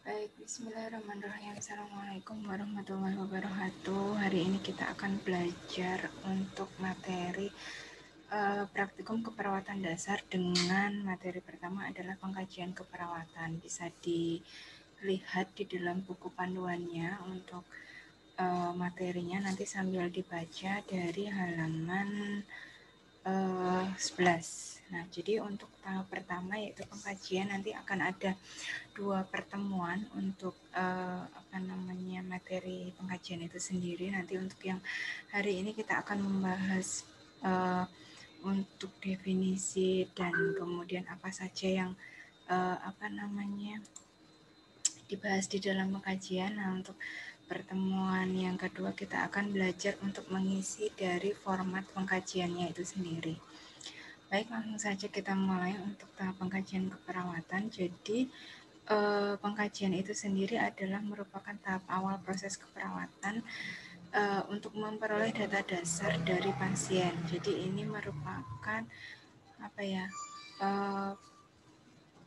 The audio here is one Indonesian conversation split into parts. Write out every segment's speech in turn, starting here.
Baik, bismillahirrahmanirrahim. Assalamualaikum warahmatullahi wabarakatuh. Hari ini kita akan belajar untuk materi praktikum keperawatan dasar dengan materi pertama adalah pengkajian keperawatan. Bisa dilihat di dalam buku panduannya untuk materinya nanti sambil dibaca dari halaman 11. Nah, jadi untuk tahap pertama yaitu pengkajian nanti akan ada 2 pertemuan untuk materi pengkajian itu sendiri. Nanti untuk yang hari ini kita akan membahas untuk definisi dan kemudian apa saja yang dibahas di dalam pengkajian. Nah, untuk pertemuan yang kedua kita akan belajar untuk mengisi dari format pengkajiannya itu sendiri. Baik, langsung saja kita mulai untuk tahap pengkajian keperawatan. Jadi pengkajian itu sendiri adalah merupakan tahap awal proses keperawatan untuk memperoleh data dasar dari pasien. Jadi ini merupakan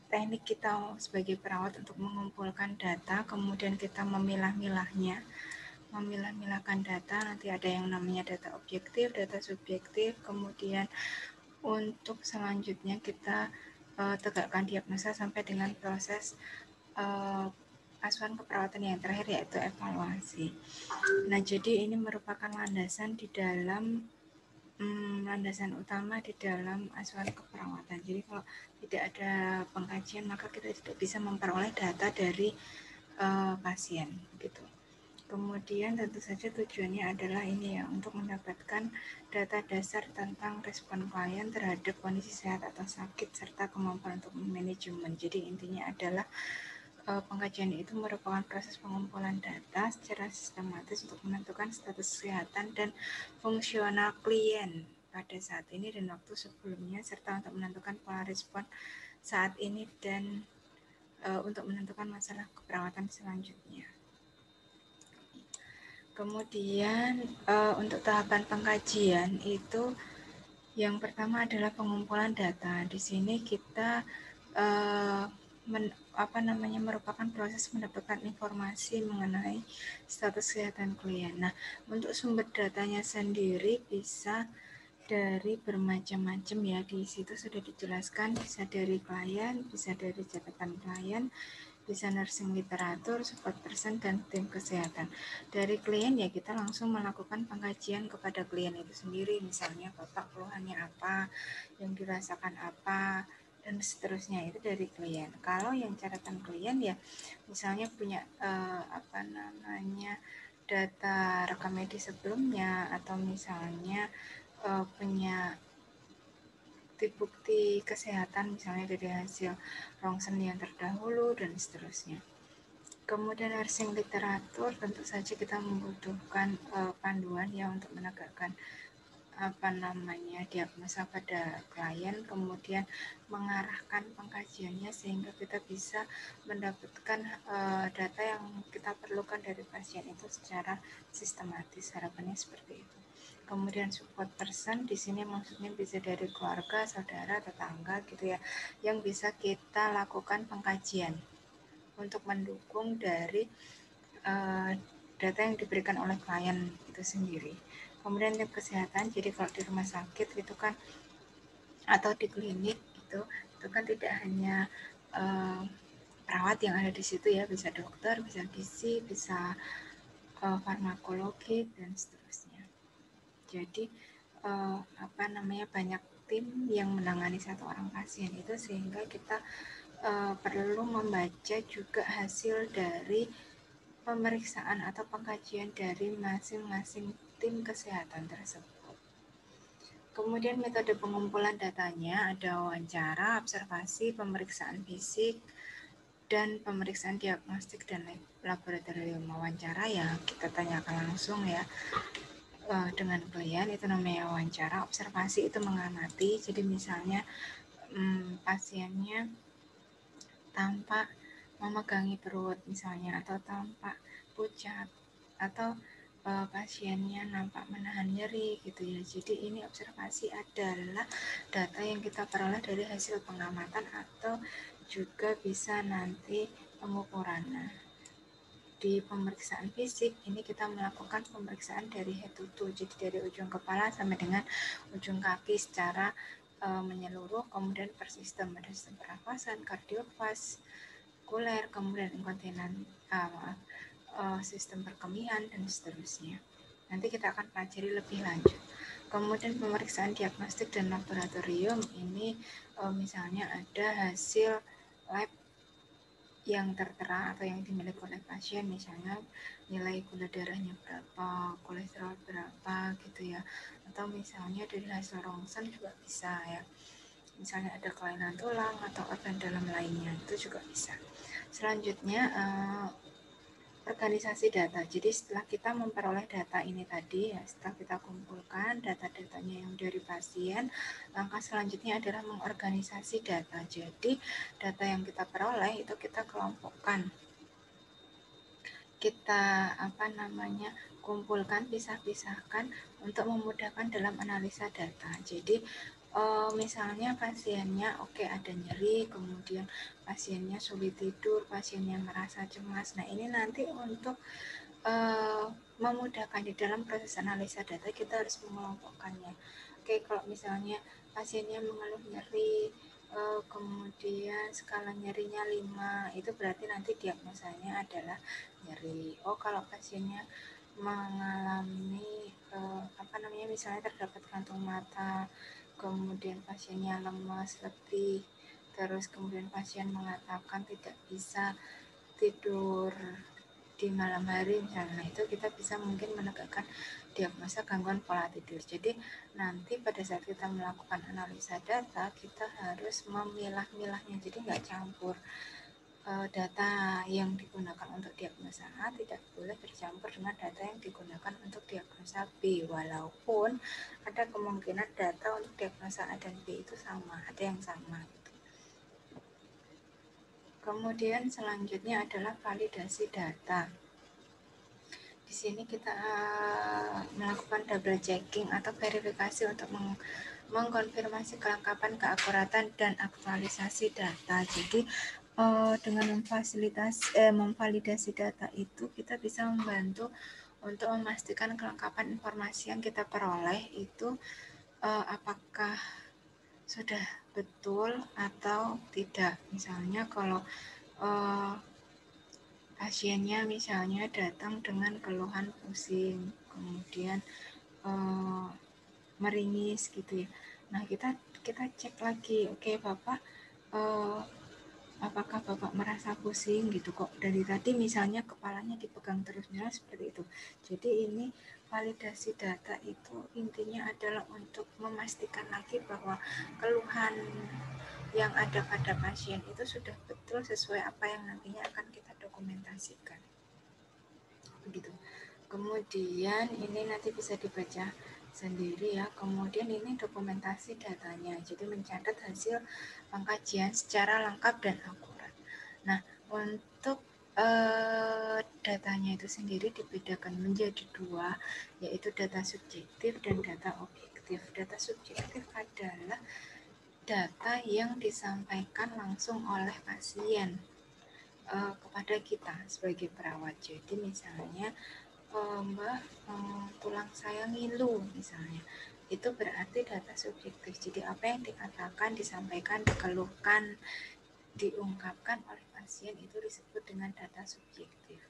teknik kita sebagai perawat untuk mengumpulkan data, kemudian kita memilah-milahkan data. Nanti ada yang namanya data objektif, data subjektif, kemudian untuk selanjutnya kita tegakkan diagnosa sampai dengan proses asuhan keperawatan yang terakhir yaitu evaluasi. Nah, jadi ini merupakan landasan utama di dalam asuhan keperawatan. Jadi kalau tidak ada pengkajian maka kita tidak bisa memperoleh data dari pasien gitu. Kemudian tentu saja tujuannya adalah ini ya, untuk mendapatkan data dasar tentang respon klien terhadap kondisi sehat atau sakit serta kemampuan untuk manajemen. Jadi intinya adalah pengkajian itu merupakan proses pengumpulan data secara sistematis untuk menentukan status kesehatan dan fungsional klien pada saat ini dan waktu sebelumnya, serta untuk menentukan pola respon saat ini dan untuk menentukan masalah keperawatan selanjutnya. Kemudian untuk tahapan pengkajian itu yang pertama adalah pengumpulan data. Di sini kita merupakan proses mendapatkan informasi mengenai status kesehatan klien. Nah, untuk sumber datanya sendiri bisa dari bermacam-macam ya. Di situ sudah dijelaskan, bisa dari klien, bisa dari catatan klien, bisa nursing literatur, support person, dan tim kesehatan. Dari klien ya kita langsung melakukan pengkajian kepada klien itu sendiri, misalnya Bapak keluhannya apa, yang dirasakan apa, dan seterusnya itu dari klien. Kalau yang catatan klien ya misalnya punya data rekam medis sebelumnya, atau misalnya punya bukti kesehatan misalnya dari hasil rongsen yang terdahulu dan seterusnya. Kemudian nursing literatur, tentu saja kita membutuhkan panduan ya untuk menegakkan diagnosa pada klien, kemudian mengarahkan pengkajiannya sehingga kita bisa mendapatkan data yang kita perlukan dari pasien itu secara sistematis. Harapannya seperti itu. Kemudian support person di sini maksudnya bisa dari keluarga, saudara, tetangga gitu ya, yang bisa kita lakukan pengkajian untuk mendukung dari data yang diberikan oleh klien itu sendiri. Kemudian tim kesehatan, jadi kalau di rumah sakit itu kan atau di klinik itu kan tidak hanya perawat yang ada di situ ya, bisa dokter, bisa gizi, bisa farmakologi dan seterusnya. Jadi banyak tim yang menangani satu orang pasien itu, sehingga kita perlu membaca juga hasil dari pemeriksaan atau pengkajian dari masing-masing tim kesehatan tersebut. Kemudian metode pengumpulan datanya ada wawancara, observasi, pemeriksaan fisik, dan pemeriksaan diagnostik dan laboratorium. Wawancara ya kita tanyakan langsung ya dengan klien, itu namanya wawancara. Observasi itu mengamati, jadi misalnya pasiennya tampak memegangi perut misalnya, atau tampak pucat, atau pasiennya nampak menahan nyeri gitu ya. Jadi ini observasi adalah data yang kita peroleh dari hasil pengamatan atau juga bisa nanti pengukuran. Nah, di pemeriksaan fisik ini kita melakukan pemeriksaan dari head to toe, jadi dari ujung kepala sampai dengan ujung kaki secara menyeluruh, kemudian per sistem, ada sistem pernafasan, kardiovaskuler, kemudian inkontinan, sistem perkemihan dan seterusnya. Nanti kita akan pelajari lebih lanjut. Kemudian pemeriksaan diagnostik dan laboratorium ini misalnya ada hasil lab yang tertera atau yang dimiliki oleh pasien, misalnya nilai gula darahnya berapa, kolesterol berapa gitu ya, atau misalnya dari hasil ronsen juga bisa ya, misalnya ada kelainan tulang atau organ dalam lainnya, itu juga bisa. Selanjutnya organisasi data. Jadi setelah kita memperoleh data ini tadi ya, setelah kita kumpulkan data-datanya yang dari pasien, langkah selanjutnya adalah mengorganisasi data. Jadi data yang kita peroleh itu kita kelompokkan, kita kumpulkan, pisah-pisahkan untuk memudahkan dalam analisa data. Jadi misalnya pasiennya ada nyeri, kemudian pasiennya sulit tidur, pasiennya merasa cemas. Nah, ini nanti untuk memudahkan di dalam proses analisa data, kita harus mengelompokkannya. Kalau misalnya pasiennya mengeluh nyeri, kemudian skala nyerinya 5, itu berarti nanti diagnosanya adalah nyeri. Kalau pasiennya mengalami misalnya terdapat kantung mata, kemudian pasiennya lemas, letih, terus kemudian pasien mengatakan tidak bisa tidur di malam hari misalnya, itu kita bisa mungkin menegakkan diagnosa gangguan pola tidur. Jadi nanti pada saat kita melakukan analisa data, kita harus memilah-milahnya, jadi nggak campur. Data yang digunakan untuk diagnosa A tidak boleh bercampur dengan data yang digunakan untuk diagnosa B, walaupun ada kemungkinan data untuk diagnosa A dan B itu sama, ada yang sama gitu. Kemudian selanjutnya adalah validasi data. Di sini kita melakukan double checking atau verifikasi untuk mengkonfirmasi kelengkapan, keakuratan, dan aktualisasi data. Jadi dengan memvalidasi data itu kita bisa membantu untuk memastikan kelengkapan informasi yang kita peroleh itu apakah sudah betul atau tidak. Misalnya kalau pasiennya misalnya datang dengan keluhan pusing, kemudian meringis gitu ya. Nah, kita cek lagi, Bapak, apakah Bapak merasa pusing gitu kok dari tadi misalnya kepalanya dipegang terus, seperti itu. Jadi ini validasi data itu intinya adalah untuk memastikan lagi bahwa keluhan yang ada pada pasien itu sudah betul sesuai apa yang nantinya akan kita dokumentasikan. Begitu. Kemudian ini nanti bisa dibaca sendiri ya. Kemudian ini dokumentasi datanya. Jadi mencatat hasil pengkajian secara lengkap dan akurat. Nah, untuk datanya itu sendiri dibedakan menjadi dua, yaitu data subjektif dan data objektif. Data subjektif adalah data yang disampaikan langsung oleh pasien kepada kita sebagai perawat. Jadi misalnya Mbak, tulang saya ngilu misalnya, itu berarti data subjektif. Jadi apa yang dikatakan, disampaikan, dikeluhkan, diungkapkan oleh pasien itu disebut dengan data subjektif.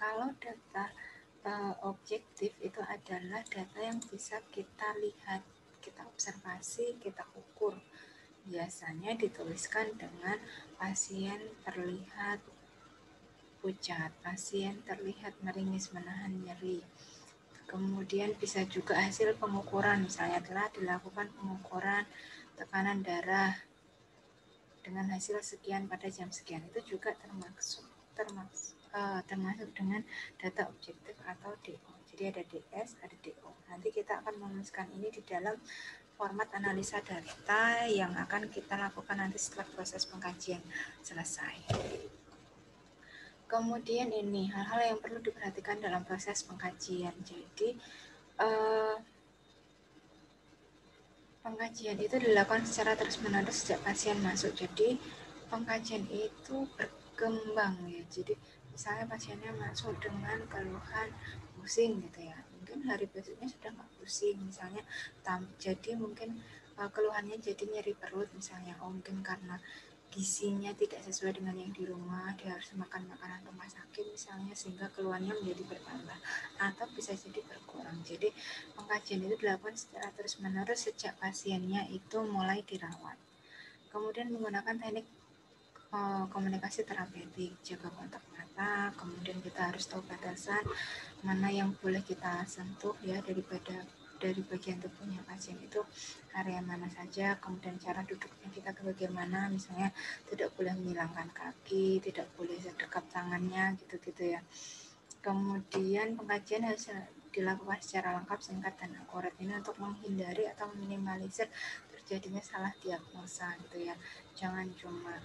Kalau data objektif itu adalah data yang bisa kita lihat, kita observasi, kita ukur. Biasanya dituliskan dengan pasien terlihat pucat, pasien terlihat meringis, menahan nyeri. Kemudian bisa juga hasil pengukuran, misalnya telah dilakukan pengukuran tekanan darah dengan hasil sekian pada jam sekian, itu juga termasuk dengan data objektif atau DO. Jadi ada DS, ada DO. Nanti kita akan menuliskan ini di dalam format analisa data yang akan kita lakukan nanti setelah proses pengkajian selesai. Kemudian ini hal-hal yang perlu diperhatikan dalam proses pengkajian. Jadi pengkajian itu dilakukan secara terus-menerus sejak pasien masuk. Jadi pengkajian itu berkembang ya. Jadi misalnya pasiennya masuk dengan keluhan pusing gitu ya, mungkin hari besoknya sudah nggak pusing misalnya. Jadi mungkin keluhannya jadi nyeri perut misalnya, mungkin karena gizinya tidak sesuai dengan yang di rumah, dia harus makan makanan rumah sakit misalnya, sehingga keluhannya menjadi bertambah atau bisa jadi berkurang. Jadi pengkajian itu dilakukan secara terus menerus sejak pasiennya itu mulai dirawat. Kemudian menggunakan teknik komunikasi terapeutik, jaga kontak mata, kemudian kita harus tahu batasan mana yang boleh kita sentuh ya dari bagian tubuhnya pasien itu, area mana saja, kemudian cara duduknya kita bagaimana, misalnya tidak boleh menghilangkan kaki, tidak boleh sedekat tangannya gitu-gitu ya. Kemudian pengkajian harus dilakukan secara lengkap, singkat, dan akurat, ini untuk menghindari atau meminimalisir terjadinya salah diagnosa gitu ya. Jangan cuma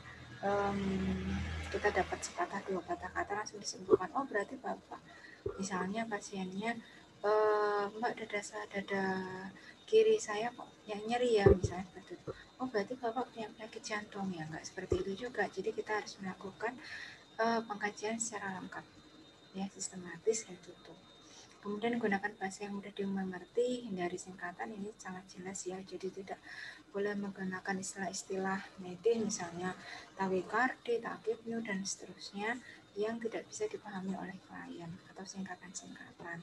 kita dapat sepatah dua patah kata langsung disimpulkan, oh berarti bapak, misalnya pasiennya mbak, dada kiri saya kok yang nyeri ya, misalnya seperti itu, oh berarti bapak punya penyakit jantung ya. Enggak seperti itu juga. Jadi kita harus melakukan pengkajian secara lengkap ya, sistematis dan tutup. Kemudian gunakan bahasa yang mudah dimengerti, hindari singkatan, ini sangat jelas ya. Jadi tidak boleh menggunakan istilah-istilah medis misalnya takikardi, takipnu, dan seterusnya yang tidak bisa dipahami oleh klien, atau singkatan-singkatan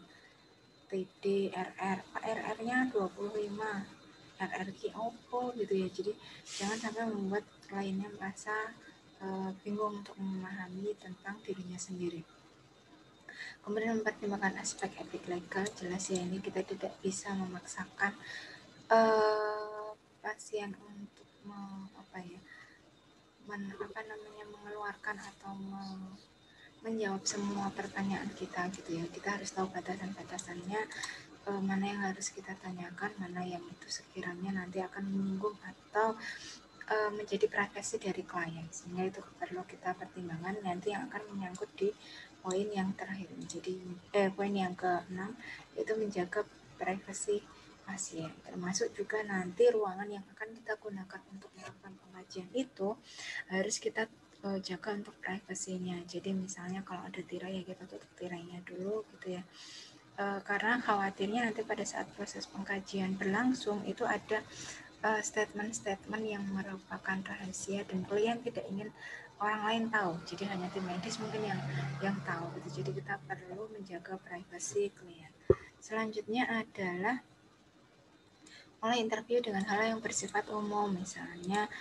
TD, RR, RR-nya 25, RRQ opo gitu ya. Jadi jangan sampai membuat kliennya merasa bingung untuk memahami tentang dirinya sendiri. Kemudian mempertimbangkan aspek etik legal, jelas ya, ini kita tidak bisa memaksakan pasien untuk mengeluarkan atau menjawab semua pertanyaan kita gitu ya. Kita harus tahu batasan-batasannya, mana yang harus kita tanyakan, mana yang itu sekiranya nanti akan menyinggung atau menjadi privasi dari klien, sehingga itu perlu kita pertimbangkan nanti yang akan menyangkut di poin yang terakhir. Jadi poin yang ke-6 itu menjaga privasi pasien, termasuk juga nanti ruangan yang akan kita gunakan untuk melakukan pengajian itu harus kita jaga untuk privasinya. Jadi misalnya kalau ada tirai ya kita tutup tirainya dulu gitu ya. Karena khawatirnya nanti pada saat proses pengkajian berlangsung itu ada statement-statement yang merupakan rahasia dan klien tidak ingin orang lain tahu. Jadi hanya tim medis mungkin yang tahu gitu. Jadi kita perlu menjaga privasi klien. Selanjutnya adalah mulai interview dengan hal yang bersifat umum, misalnya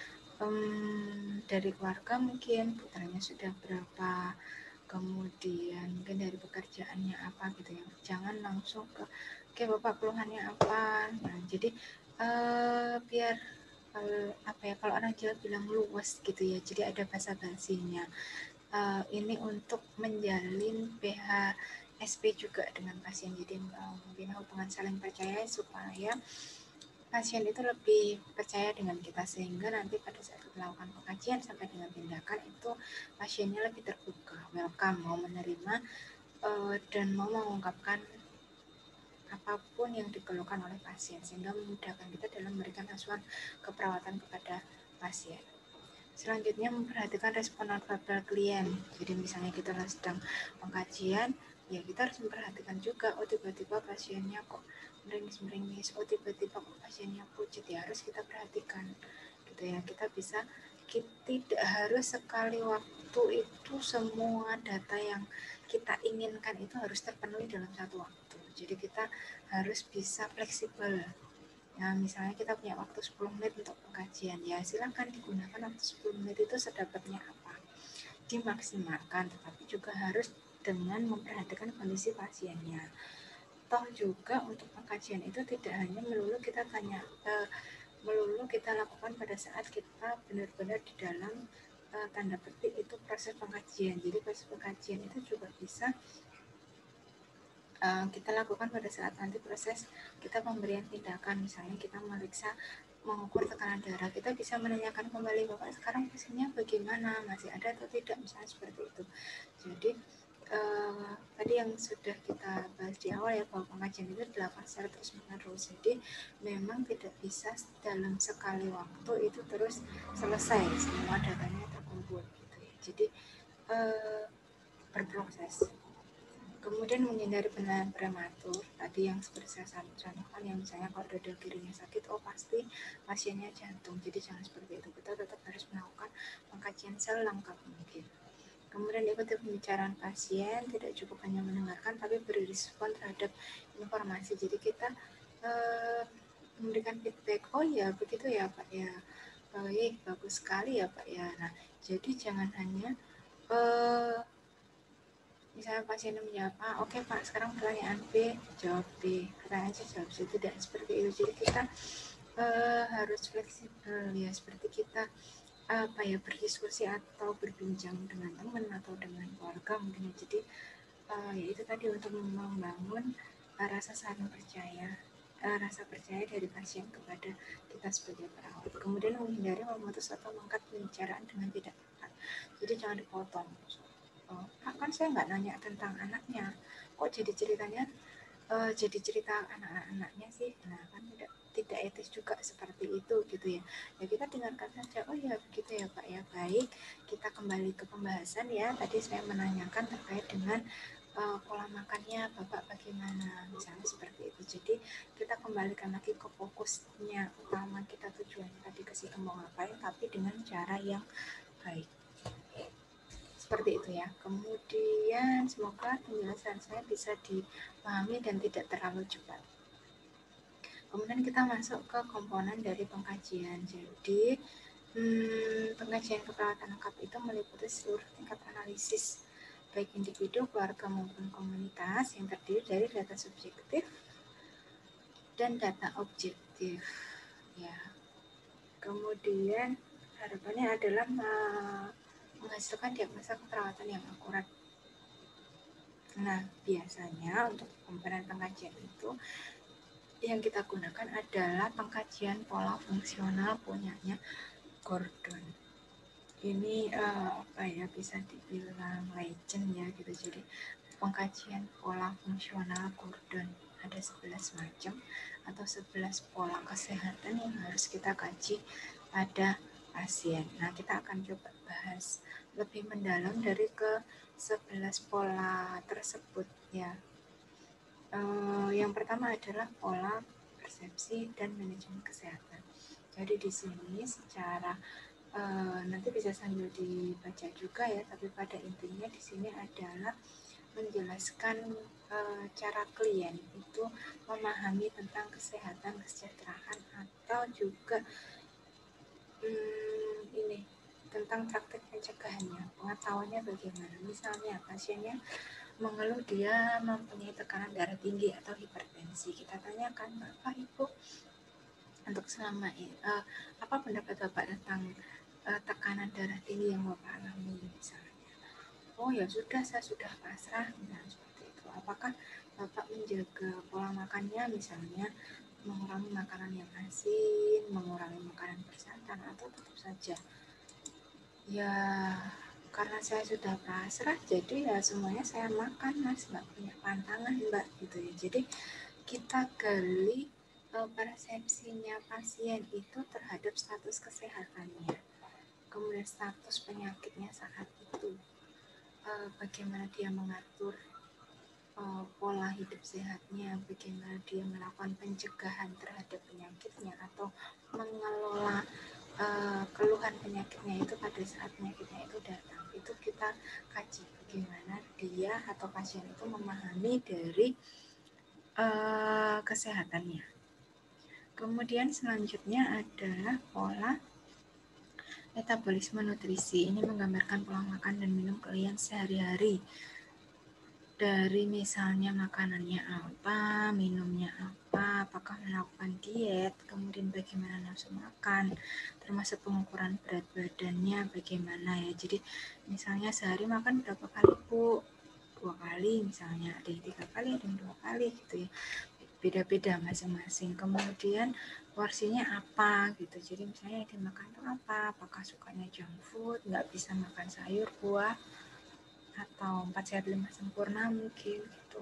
dari keluarga mungkin putranya sudah berapa, kemudian mungkin dari pekerjaannya apa gitu ya. Jangan langsung ke oke bapak keluhannya apa. Nah jadi biar kalau orang Jawa bilang luwes gitu ya, jadi ada basa-basinya. Ini untuk menjalin PHSP juga dengan pasien, jadi membina hubungan saling percaya supaya pasien itu lebih percaya dengan kita, sehingga nanti pada saat kita melakukan pengkajian sampai dengan tindakan itu pasiennya lebih terbuka, welcome, mau menerima dan mau mengungkapkan apapun yang dikeluhkan oleh pasien, sehingga memudahkan kita dalam memberikan asuhan keperawatan kepada pasien. Selanjutnya memperhatikan respon nonverbal klien. Jadi misalnya kita sedang pengkajian, ya kita harus memperhatikan juga, oh tiba-tiba pasiennya kok meringis-meringis, oh tiba-tiba kok pasiennya pucat, ya harus kita perhatikan gitu ya. Kita tidak harus sekali waktu itu semua data yang kita inginkan itu harus terpenuhi dalam satu waktu. Jadi kita harus bisa fleksibel. Nah, misalnya kita punya waktu 10 menit untuk pengkajian, ya silakan digunakan waktu 10 menit itu sedapatnya apa. Dimaksimalkan, tetapi juga harus dengan memperhatikan kondisi pasiennya. Toh juga untuk pengkajian itu tidak hanya melulu kita lakukan pada saat kita benar-benar di dalam tanda petik itu proses pengkajian. Jadi proses pengkajian itu juga bisa kita lakukan pada saat nanti proses kita pemberian tindakan. Misalnya kita mengukur tekanan darah, kita bisa menanyakan kembali, bapak sekarang pasiennya bagaimana, masih ada atau tidak, misalnya seperti itu. Jadi tadi yang sudah kita bahas di awal ya, bahwa pengajian itu dilakukan secara terus menerus. Jadi memang tidak bisa dalam sekali waktu itu terus selesai semua datanya terkumpul. tersebut gitu ya. Jadi berproses. Kemudian menghindari penanganan prematur tadi yang seperti saya contohkan, yang misalnya kalau dada kirinya sakit, oh pasti pasiennya jantung, jadi jangan seperti itu. Kita tetap harus melakukan pengkajian sel lengkap mungkin. Kemudian ikuti pembicaraan pasien, tidak cukup hanya mendengarkan tapi beri respon terhadap informasi. Jadi kita memberikan feedback, oh ya begitu ya Pak ya, baik, bagus sekali ya Pak ya. Nah, jadi jangan hanya misalnya pasiennya menjawab A, oke Pak, sekarang pertanyaan B, jawab B, pertanyaan C, jawab C. Tidak seperti itu. Jadi kita harus fleksibel ya, seperti kita berdiskusi atau berbincang dengan teman atau dengan keluarga mungkin. Jadi ya itu tadi, untuk membangun rasa saling percaya, rasa percaya dari pasien kepada kita sebagai perawat. Kemudian menghindari memutus atau mengangkat pembicaraan dengan tidak tepat. Jadi jangan dipotong. Pak, kan saya nggak nanya tentang anaknya, kok jadi ceritanya jadi cerita anak-anaknya sih. Nah, kan tidak etis juga seperti itu gitu ya. Ya kita dengarkan saja, oh ya begitu ya Pak ya, baik, kita kembali ke pembahasan ya. Tadi saya menanyakan terkait dengan pola makannya Bapak bagaimana, misalnya seperti itu. Jadi kita kembalikan lagi ke fokusnya utama kita, tujuannya tadi ke situ mau ngapain, tapi dengan cara yang baik. Seperti itu ya. Kemudian semoga penjelasan saya bisa dipahami dan tidak terlalu cepat. Kemudian kita masuk ke komponen dari pengkajian. Jadi pengkajian keperawatan lengkap itu meliputi seluruh tingkat analisis baik individu, keluarga maupun komunitas yang terdiri dari data subjektif dan data objektif. Ya. Kemudian harapannya adalah menghasilkan diagnosa keperawatan yang akurat. Nah, biasanya untuk komponen pengkajian itu yang kita gunakan adalah pengkajian pola fungsional punyanya Gordon. Ini bisa dibilang legend ya gitu. Jadi pengkajian pola fungsional Gordon ada 11 macam atau 11 pola kesehatan yang harus kita kaji pada pasien. Nah, kita akan coba bahas lebih mendalam dari ke 11 pola tersebut ya. Yang pertama adalah pola persepsi dan manajemen kesehatan. Jadi di sini secara nanti bisa sambil dibaca juga ya, tapi pada intinya di sini adalah menjelaskan cara klien itu memahami tentang kesehatan, kesejahteraan, atau juga ini tentang praktek pencegahannya, pengetahuannya bagaimana. Misalnya pasiennya mengeluh dia mempunyai tekanan darah tinggi atau hipertensi, kita tanyakan, Bapak Ibu, untuk selama ini apa pendapat Bapak tentang tekanan darah tinggi yang Bapak alami misalnya. Oh ya sudah, saya sudah pasrah, nah seperti itu. Apakah Bapak menjaga pola makannya, misalnya mengurangi makanan yang asin, mengurangi makanan bersantan, atau tetap saja ya karena saya sudah pasrah, jadi ya semuanya saya makan Mas, nggak punya pantangan Mbak gitu ya. Jadi kita gali persepsinya pasien itu terhadap status kesehatannya, kemudian status penyakitnya saat itu, bagaimana dia mengatur pola hidup sehatnya, bagaimana dia melakukan pencegahan terhadap penyakitnya atau mengelola keluhan penyakitnya itu pada saat penyakitnya itu datang. Itu kita kaji bagaimana dia atau pasien itu memahami dari kesehatannya. Kemudian selanjutnya adalah pola metabolisme nutrisi. Ini menggambarkan pola makan dan minum klien sehari-hari. Dari misalnya makanannya apa, minumnya apa, apakah melakukan diet, kemudian bagaimana nafsu makan, termasuk pengukuran berat badannya bagaimana ya. Jadi misalnya sehari makan berapa kali Bu? 2 kali misalnya, ada yang 3 kali, ada yang 2 kali gitu ya. Beda-beda masing-masing. Kemudian porsinya apa gitu. Jadi misalnya yang dimakan itu apa? Apakah sukanya junk food, nggak bisa makan sayur, buah, atau 4 sehat 5 sempurna mungkin gitu.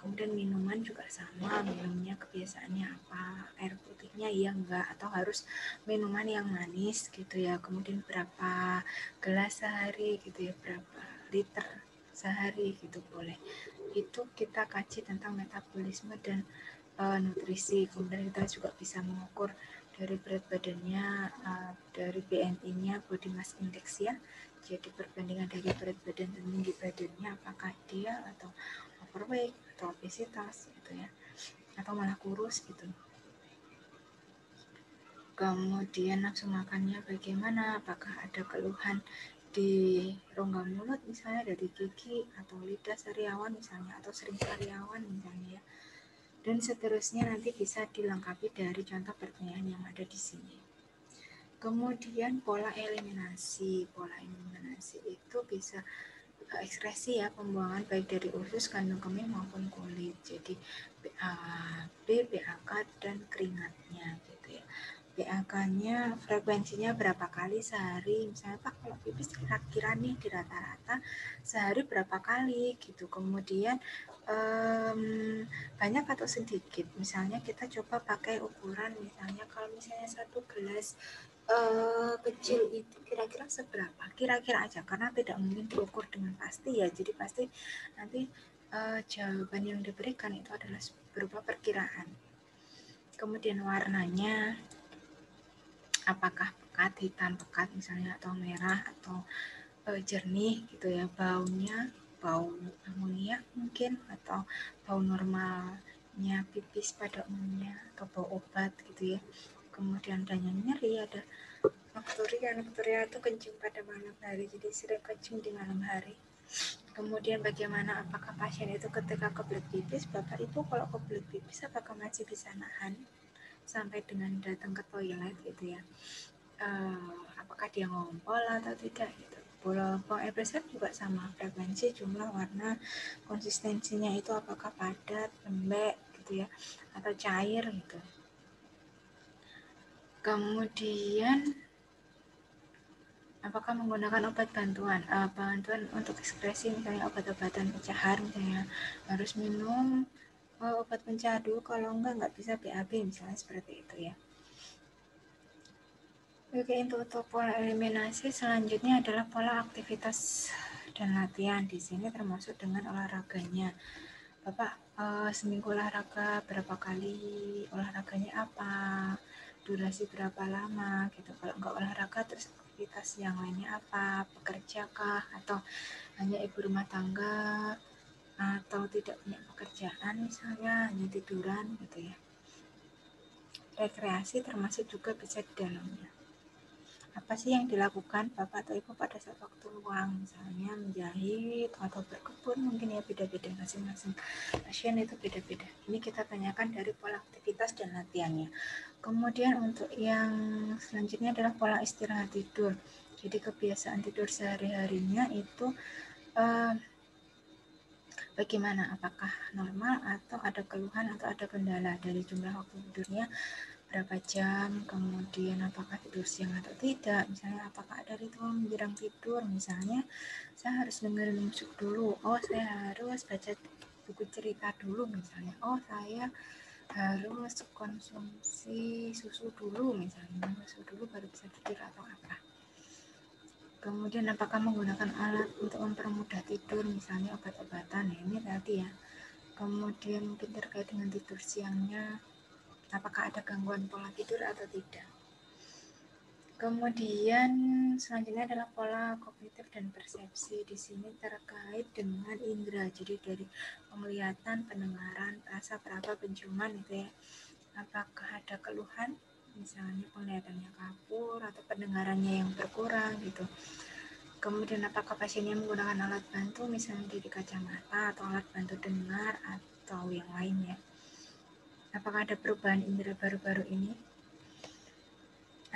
Kemudian minuman juga sama, minumnya kebiasaannya apa, air putihnya iya enggak, atau harus minuman yang manis gitu ya. Kemudian berapa gelas sehari gitu ya, berapa liter sehari gitu boleh. Itu kita kaji tentang metabolisme dan nutrisi. Kemudian kita juga bisa mengukur dari berat badannya, dari BMI-nya, body mass index ya. Jadi perbandingan dari berat badan dan tinggi badannya, apakah dia atau overweight atau obesitas gitu ya, atau malah kurus gitu. Kemudian nafsu makannya bagaimana, apakah ada keluhan di rongga mulut misalnya, dari gigi atau lidah sariawan misalnya, atau sering sariawan misalnya ya. Dan seterusnya nanti bisa dilengkapi dari contoh pertanyaan yang ada di sini. Kemudian pola eliminasi. Pola eliminasi itu bisa ekskresi ya, pembuangan baik dari usus, kandung kemih maupun kulit. Jadi BAB, BAK dan keringatnya gitu ya. BAK-nya frekuensinya berapa kali sehari, misalnya Pak kalau pipis kira-kira nih di rata-rata sehari berapa kali gitu. Kemudian banyak atau sedikit, misalnya kita coba pakai ukuran, misalnya kalau misalnya 1 gelas kecil itu kira-kira seberapa, kira-kira aja, karena tidak mungkin diukur dengan pasti ya, jadi pasti nanti jawaban yang diberikan itu adalah berupa perkiraan. Kemudian warnanya apakah pekat, hitam pekat misalnya, atau merah, atau jernih gitu ya. Baunya bau amonia mungkin, atau bau normalnya pipis pada umumnya, atau bau obat gitu ya. Kemudian adanya nyeri, ada nokturia itu kencing pada malam hari, jadi sering kencing di malam hari. Kemudian bagaimana, apakah pasien itu ketika kebelet pipis, Bapak Ibu kalau kebelet pipis apakah masih bisa nahan sampai dengan datang ke toilet gitu ya. Apakah dia ngompol atau tidak gitu. Buang air besar juga sama, frekuensi, jumlah, warna, konsistensinya itu apakah padat, lembek gitu ya, atau cair gitu. Kemudian apakah menggunakan obat bantuan, bantuan untuk ekspresi, misalnya obat-obatan pencahar, misalnya harus minum obat pencahar dulu, kalau enggak bisa BAB misalnya, seperti itu ya. Oke, untuk pola eliminasi selanjutnya adalah pola aktivitas dan latihan. Di sini termasuk dengan olahraganya. Bapak seminggu olahraga berapa kali, olahraganya apa, durasi berapa lama gitu. Kalau enggak olahraga terus aktivitas yang lainnya apa, pekerja kah, atau hanya ibu rumah tangga, atau tidak punya pekerjaan misalnya, hanya tiduran gitu ya. Rekreasi termasuk juga bisa di dalamnya. Apa sih yang dilakukan Bapak atau Ibu pada saat waktu luang, misalnya menjahit atau berkebun, mungkin ya, beda-beda, masing-masing pasien itu beda-beda. Ini kita tanyakan dari pola aktivitas dan latihannya. Kemudian untuk yang selanjutnya adalah pola istirahat tidur. Jadi kebiasaan tidur sehari-harinya itu bagaimana, apakah normal atau ada keluhan atau ada kendala dari jumlah waktu tidurnya, berapa jam, kemudian apakah tidur siang atau tidak, misalnya apakah ada ritual menjelang tidur, misalnya saya harus dengerin musik dulu, oh saya harus baca buku cerita dulu misalnya, oh saya harus konsumsi susu dulu misalnya, susu dulu baru bisa tidur atau apa. Kemudian apakah menggunakan alat untuk mempermudah tidur, misalnya obat-obatan, nah ini tadi ya. Kemudian mungkin terkait dengan tidur siangnya, apakah ada gangguan pola tidur atau tidak. Kemudian selanjutnya adalah pola kognitif dan persepsi. Di sini terkait dengan indera, jadi dari penglihatan, pendengaran, rasa, peraba, penciuman itu ya. Apakah ada keluhan, misalnya penglihatannya kabur atau pendengarannya yang berkurang gitu. Kemudian apakah pasiennya menggunakan alat bantu, misalnya dari kacamata atau alat bantu dengar atau yang lainnya. Apakah ada perubahan indera baru-baru ini?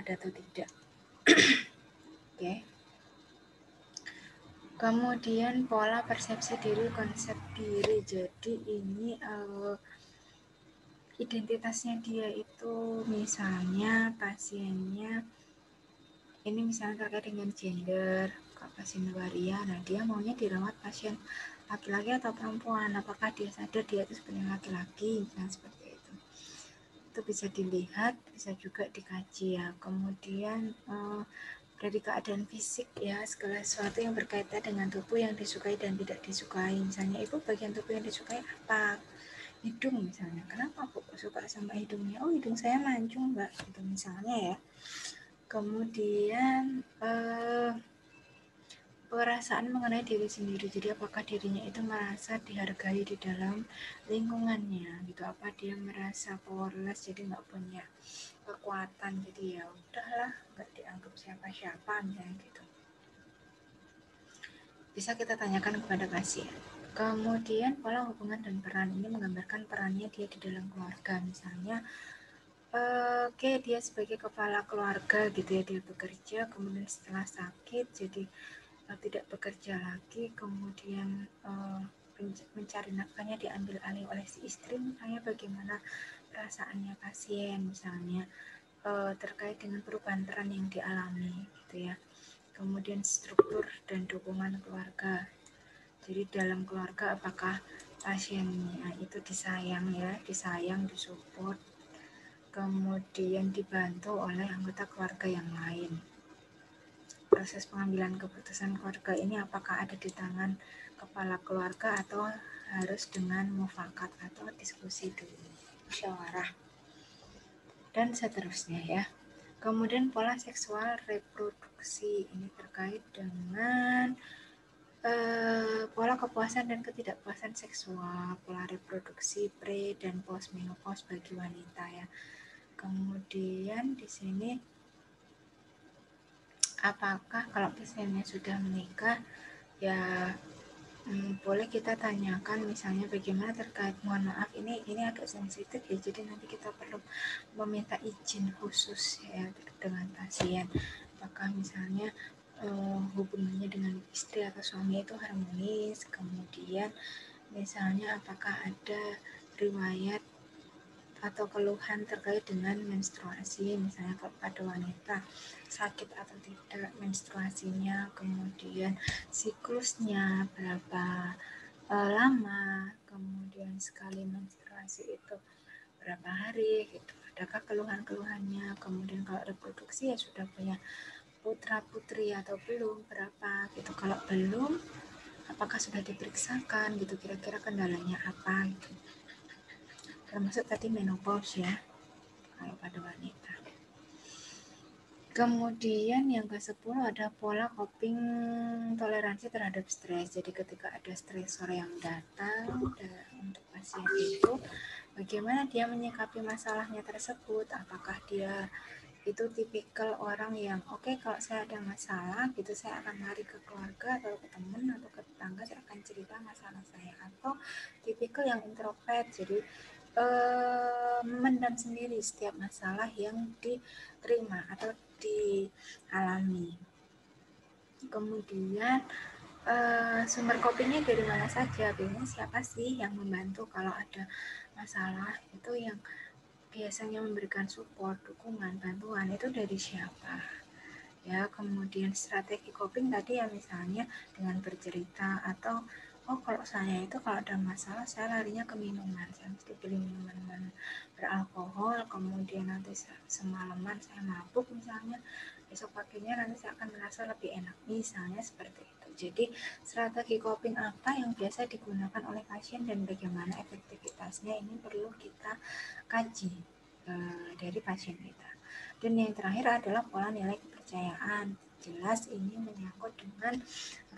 Ada atau tidak? Oke. Kemudian pola persepsi diri, konsep diri. Jadi ini identitasnya dia itu, misalnya pasiennya ini misalnya terkait dengan gender, pasien waria, nah dia maunya dirawat pasien laki-laki atau perempuan, apakah dia sadar dia itu sebenarnya laki-laki, misalnya seperti itu bisa dilihat, bisa juga dikaji ya. Kemudian dari keadaan fisik ya, segala sesuatu yang berkaitan dengan tubuh yang disukai dan tidak disukai. Misalnya ibu bagian tubuh yang disukai apa? Hidung misalnya. Kenapa bu suka sama hidungnya? Oh, hidung saya mancung mbak, gitu misalnya ya. Kemudian perasaan mengenai diri sendiri. Jadi apakah dirinya itu merasa dihargai di dalam lingkungannya gitu, apa dia merasa powerless, jadi nggak punya kekuatan, jadi ya udahlah nggak dianggap siapa-siapa misalnya gitu. Bisa kita tanyakan kepada pasien. Kemudian pola hubungan dan peran ini menggambarkan perannya dia di dalam keluarga. Misalnya oke, dia sebagai kepala keluarga gitu ya, dia bekerja, kemudian setelah sakit jadi tidak bekerja lagi, kemudian mencari nafkahnya diambil alih oleh si istri, misalnya bagaimana perasaannya pasien misalnya terkait dengan perubahan peran yang dialami gitu ya. Kemudian struktur dan dukungan keluarga, jadi dalam keluarga apakah pasiennya itu disayang ya, disayang, disupport, kemudian dibantu oleh anggota keluarga yang lain. Proses pengambilan keputusan keluarga ini apakah ada di tangan kepala keluarga atau harus dengan mufakat atau diskusi dulu, musyawarah, dan seterusnya ya. Kemudian pola seksual reproduksi ini terkait dengan pola kepuasan dan ketidakpuasan seksual, pola reproduksi pre dan post menopause bagi wanita ya. Kemudian di sini apakah kalau pasiennya sudah menikah ya boleh kita tanyakan misalnya bagaimana terkait, mohon maaf ini agak sensitif ya, jadi nanti kita perlu meminta izin khusus ya dengan pasien, apakah misalnya hubungannya dengan istri atau suami itu harmonis, kemudian misalnya apakah ada riwayat atau keluhan terkait dengan menstruasi, misalnya kalau pada wanita sakit atau tidak menstruasinya, kemudian siklusnya berapa lama, kemudian sekali menstruasi itu berapa hari gitu, adakah keluhan-keluhannya, kemudian kalau reproduksi ya sudah punya putra putri atau belum, berapa gitu, kalau belum apakah sudah diperiksakan gitu, kira-kira kendalanya apa gitu, termasuk tadi menopause ya kalau pada wanita. Kemudian yang ke-10 ada pola coping toleransi terhadap stres. Jadi ketika ada stresor yang datang untuk pasien itu, bagaimana dia menyikapi masalahnya tersebut, apakah dia itu tipikal orang yang oke, kalau saya ada masalah gitu saya akan lari ke keluarga atau ke teman atau ke tetangga, saya akan cerita masalah saya, atau tipikal yang introvert, jadi memendam sendiri setiap masalah yang diterima atau dialami. Kemudian sumber copingnya dari mana saja, biasanya siapa sih yang membantu kalau ada masalah, itu yang biasanya memberikan support, dukungan, bantuan itu dari siapa ya. Kemudian strategi coping tadi ya, misalnya dengan bercerita, atau oh kalau saya itu kalau ada masalah saya larinya ke minuman, saya mesti beli minuman beralkohol, kemudian nanti semalaman saya mabuk misalnya, besok paginya nanti saya akan merasa lebih enak, misalnya seperti itu. Jadi strategi coping apa yang biasa digunakan oleh pasien dan bagaimana efektivitasnya ini perlu kita kaji dari pasien kita. Dan yang terakhir adalah pola nilai kepercayaan. Jelas ini menyangkut dengan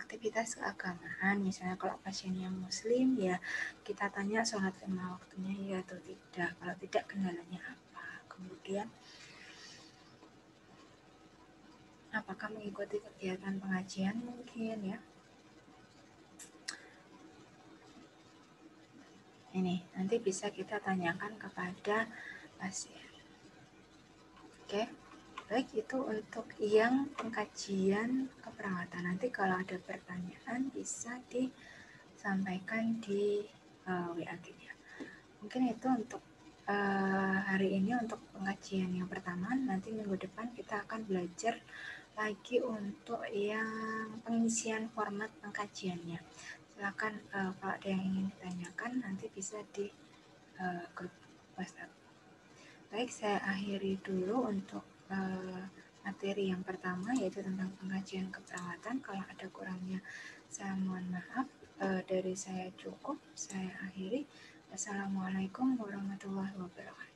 aktivitas keagamaan. Misalnya kalau pasiennya muslim ya kita tanya sholat 5 waktunya ya atau tidak, kalau tidak kendalanya apa, kemudian apakah mengikuti kegiatan pengajian mungkin ya. Ini nanti bisa kita tanyakan kepada pasien. Oke, baik, itu untuk yang pengkajian keperawatan. Nanti kalau ada pertanyaan bisa disampaikan di WA ya. Mungkin itu untuk hari ini untuk pengkajian yang pertama. Nanti minggu depan kita akan belajar lagi untuk yang pengisian format pengkajiannya. silakan kalau ada yang ingin ditanyakan nanti bisa di grup WhatsApp. Baik, saya akhiri dulu untuk materi yang pertama, yaitu tentang pengkajian keperawatan. Kalau ada kurangnya saya mohon maaf. Dari saya cukup, saya akhiri. Wassalamualaikum warahmatullahi wabarakatuh.